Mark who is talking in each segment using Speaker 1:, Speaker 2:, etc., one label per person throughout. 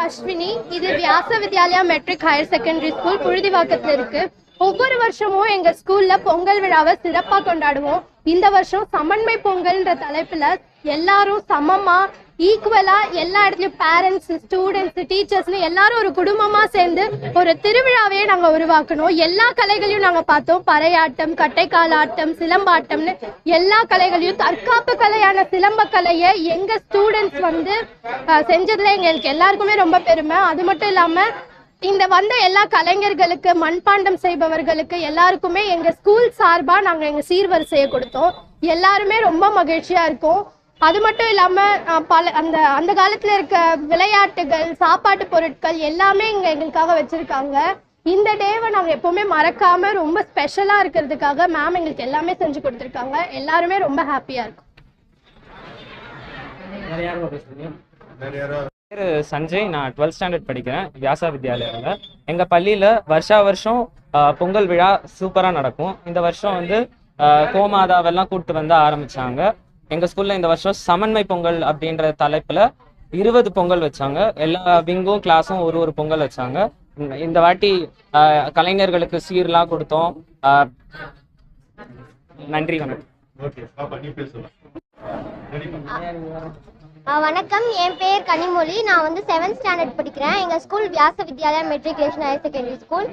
Speaker 1: அஸ்வினி, இது Vyasa Vidyalaya matric higher secondary school புழுதிவாக்கத்துல இருக்கு. ஒவ்வொரு வருஷமும் எங்க ஸ்கூல்ல பொங்கல் விழாவை சிறப்பா கொண்டாடுவோம். இந்த வருஷம் சமன்மை பொங்கல்ன்ற தலைப்புல எல்லாரும் சமமா ஈக்குவலா எல்லா இடத்துலயும் பேரண்ட்ஸ், ஸ்டூடெண்ட்ஸ், டீச்சர்ஸ்னு எல்லாரும் ஒரு குடும்பமா சேர்ந்து ஒரு திருவிழாவையே நாங்க உருவாக்கணும். எல்லா கலைகளையும் நாங்க பார்த்தோம். பறையாட்டம், கட்டைக்கால் ஆட்டம், சிலம்பாட்டம்னு எல்லா கலைகளையும், தற்காப்பு கலையான சிலம்ப கலையை எங்க ஸ்டூடெண்ட்ஸ் செஞ்சதுல எங்களுக்கு எல்லாருக்குமே ரொம்ப பெருமை. அது மட்டும் இல்லாம இந்த வந்த எல்லா கலைஞர்களுக்கு, மண்பாண்டம் செய்பவர்களுக்கு எல்லாருக்குமே எங்க ஸ்கூல் சார்பா நாங்க எங்க சீர்வரிசையை கொடுத்தோம். எல்லாருமே ரொம்ப மகிழ்ச்சியா இருக்கும். அது மட்டும் இல்லாம அந்த காலத்துல இருக்க விளையாட்டுகள், சாப்பாட்டு பொருட்கள் எல்லாமே எங்களுக்காக வச்சிருக்காங்க. இந்த டேவை நாங்க எப்பவுமே மறக்காம ரொம்ப ஸ்பெஷலா இருக்கிறதுக்காக மேம் எங்களுக்கு எல்லாமே செஞ்சு கொடுத்துருக்காங்க. எல்லாருமே ரொம்ப ஹாப்பியா இருக்கும்.
Speaker 2: பேர் சஞ்சய், நான் 12th ஸ்டாண்டர்ட் படிக்கிறேன் வியாசா வித்யாலயாவில். எங்கள் பள்ளியில் வருஷம் பொங்கல் விழா சூப்பராக நடக்கும். இந்த வருஷம் கோமாதாவெல்லாம் கூப்பிட்டு வந்து ஆரம்பித்தாங்க. எங்கள் ஸ்கூலில் இந்த வருஷம் சமன்மை பொங்கல் அப்படின்ற தலைப்பில் 20 பொங்கல் வச்சாங்க. எல்லா விங்கும் கிளாஸும் ஒரு பொங்கல் வச்சாங்க. இந்த வாட்டி கலைஞர்களுக்கு சீர்லாம் கொடுத்தோம். நன்றி, வணக்கம்.
Speaker 3: வணக்கம், என் பேர் கனிமொழி. நான் 7th ஸ்டாண்டர்ட் படிக்கிறேன். எங்கள் school Vyasa Vidyalaya matriculation higher secondary school.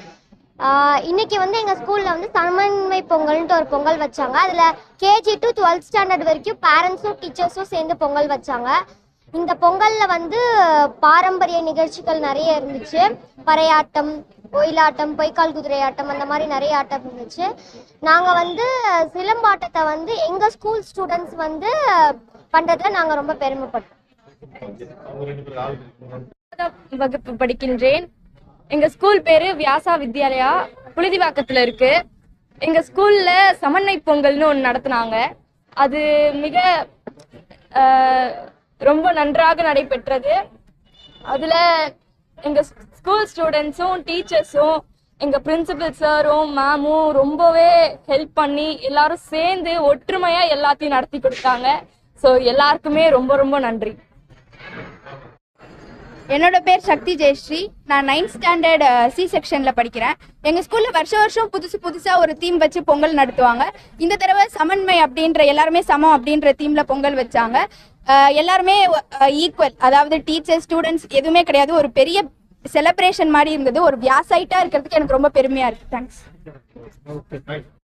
Speaker 3: இன்னைக்கு எங்கள் ஸ்கூலில் சமன்மை பொங்கல்ன்ட்டு ஒரு பொங்கல் வச்சாங்க. அதில் KG to 12th ஸ்டாண்டர்ட் வரைக்கும் பேரண்ட்ஸும் டீச்சர்ஸும் சேர்ந்து பொங்கல் வச்சாங்க. இந்த பொங்கலில் பாரம்பரிய நிகழ்ச்சிகள் நிறைய இருந்துச்சு. பறையாட்டம், ஒயிலாட்டம், பொய்க்கால் குதிரை ஆட்டம், அந்த மாதிரி நிறைய ஆட்டம் இருந்துச்சு. நாங்கள் சிலம்பாட்டத்தை எங்கள் ஸ்கூல் ஸ்டூடெண்ட்ஸ் பண்ணுறதுல நாங்கள் ரொம்ப பெருமைப்பட்டோம்.
Speaker 4: வகுப்பு படிக்கின்றேன். எங்கள் ஸ்கூல் பேர் வியாசா வித்யாலயா, புழுதிவாக்கத்தில் இருக்கு. எங்கள் ஸ்கூலில் சமன்மை பொங்கல்னு ஒன்று நடத்தினாங்க. அது மிக ரொம்ப நன்றாக நடைபெற்றது. அதில் எங்கள் ஸ்கூல் ஸ்டூடெண்ட்ஸும் டீச்சர்ஸும் எங்கள் பிரின்சிபல் சாரும் மேமும் ரொம்பவே ஹெல்ப் பண்ணி எல்லாரும் சேர்ந்து ஒற்றுமையாக எல்லாத்தையும் நடத்தி கொடுத்தாங்க. ஸோ எல்லாருக்குமே ரொம்ப ரொம்ப நன்றி.
Speaker 5: என்னோட பேர் சக்தி ஜெயஸ்ரீ. நான் 9th ஸ்டாண்டர்ட் C செக்ஷனில் படிக்கிறேன். எங்கள் ஸ்கூலில் வருஷம் புதுசாக ஒரு தீம் வச்சு பொங்கல் நடத்துவாங்க. இந்த தடவை சமன்மை அப்படின்ற, எல்லாருமே சமம் அப்படின்ற தீமில் பொங்கல் வச்சாங்க. எல்லாருமே ஈக்குவல், அதாவது டீச்சர்ஸ், ஸ்டூடெண்ட்ஸ் எதுவுமே கிடையாது. ஒரு பெரிய செலிப்ரேஷன் மாதிரி இருந்தது. ஒரு வியாசைட்டாக இருக்கிறதுக்கு எனக்கு ரொம்ப பெருமையாக இருக்குது. தேங்க்ஸ்.